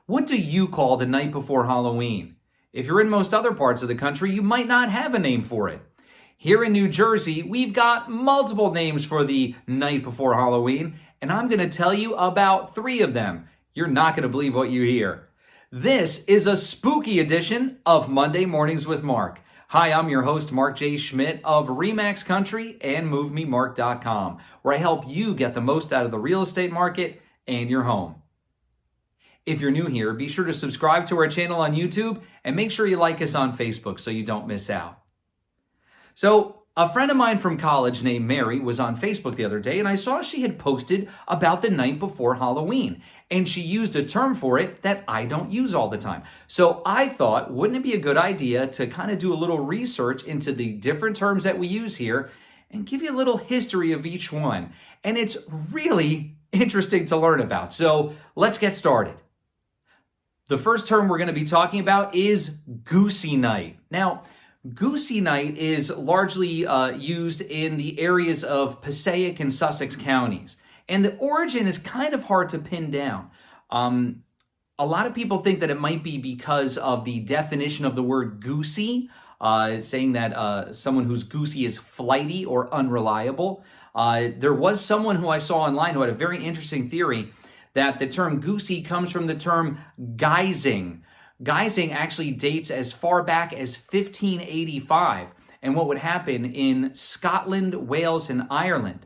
What do you call the night before Halloween? If you're in most other parts of the country, you might not have a name for it. Here in New Jersey, we've got multiple names for the night before Halloween, and I'm going to tell you about 3 of them. You're not going to believe what you hear. This is a spooky edition of Monday Mornings with Mark. Hi, I'm your host, Mark J. Schmidt of RE/MAX Country and MoveMeMark.com, where I help you get the most out of the real estate market and your home. If you're new here, be sure to subscribe to our channel on YouTube and make sure you like us on Facebook so you don't miss out. So, a friend of mine from college named Mary was on Facebook the other day, and I saw she had posted about the night before Halloween, and she used a term for it that I don't use all the time. So I thought, wouldn't it be a good idea to kind of do a little research into the different terms that we use here and give you a little history of each one? And it's really interesting to learn about. So let's get started. The first term we're going to be talking about is Goosey Night. Now, Goosey Night is largely used in the areas of Passaic and Sussex counties. And the origin is kind of hard to pin down. A lot of people think that it might be because of the definition of the word goosey, saying that someone who's goosey is flighty or unreliable. There was someone who I saw online who had a very interesting theory that the term goosey comes from the term guising. Guising actually dates as far back as 1585. And what would happen in Scotland, Wales, and Ireland,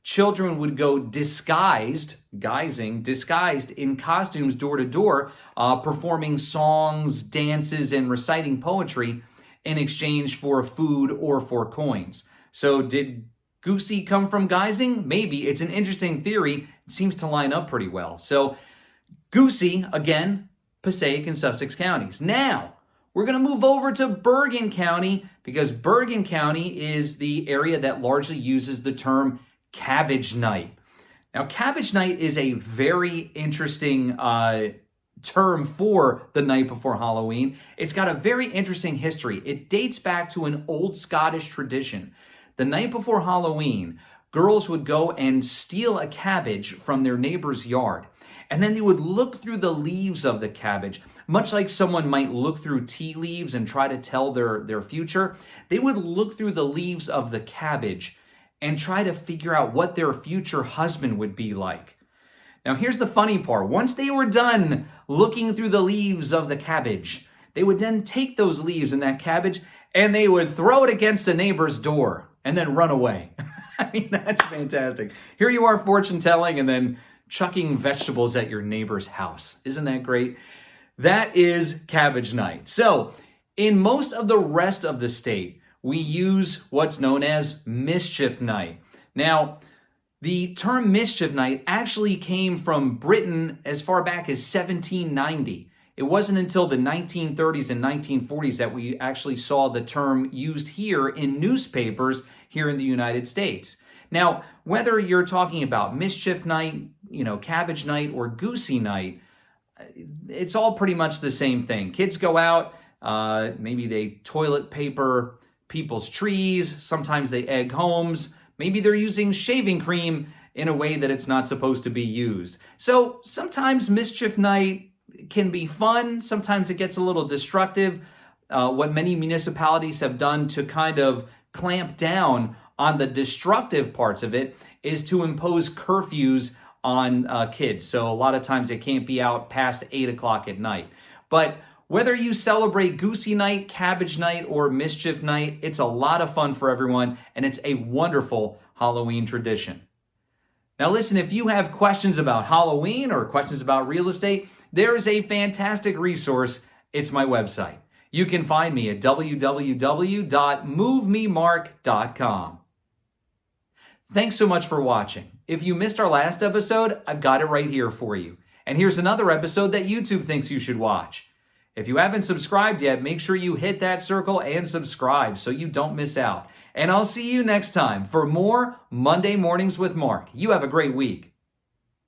children would go disguised in costumes door to door, performing songs, dances, and reciting poetry in exchange for food or for coins. So did Goosey come from guising? Maybe. It's an interesting theory. It seems to line up pretty well. So Goosey, again, Passaic and Sussex counties. Now, we're going to move over to Bergen County because Bergen County is the area that largely uses the term Cabbage Night. Now, Cabbage Night is a very interesting term for the night before Halloween. It's got a very interesting history. It dates back to an old Scottish tradition. The night before Halloween, girls would go and steal a cabbage from their neighbor's yard. And then they would look through the leaves of the cabbage, much like someone might look through tea leaves and try to tell their future. They would look through the leaves of the cabbage and try to figure out what their future husband would be like. Now, here's the funny part. Once they were done looking through the leaves of the cabbage, they would then take those leaves and that cabbage and they would throw it against a neighbor's door and then run away. I mean, that's fantastic. Here you are fortune telling and then chucking vegetables at your neighbor's house. Isn't that great? That is Cabbage Night. So, in most of the rest of the state, we use what's known as Mischief Night. Now, the term Mischief Night actually came from Britain as far back as 1790. It wasn't until the 1930s and 1940s that we actually saw the term used here in newspapers here in the United States. Now, whether you're talking about Mischief Night, Cabbage Night, or Goosey Night, it's all pretty much the same thing. Kids go out, maybe they toilet paper people's trees, sometimes they egg homes, maybe they're using shaving cream in a way that it's not supposed to be used. So sometimes Mischief Night can be fun, sometimes it gets a little destructive. What many municipalities have done to kind of clamp down on the destructive parts of it is to impose curfews on kids. So a lot of times they can't be out past 8 o'clock at night. But whether you celebrate Goosey Night, Cabbage Night, or Mischief Night, it's a lot of fun for everyone, and it's a wonderful Halloween tradition. Now listen, if you have questions about Halloween or questions about real estate, there is a fantastic resource. It's my website. You can find me at www.MoveMeMark.com. Thanks so much for watching. If you missed our last episode, I've got it right here for you. And here's another episode that YouTube thinks you should watch. If you haven't subscribed yet, make sure you hit that circle and subscribe so you don't miss out. And I'll see you next time for more Monday Mornings with Mark. You have a great week.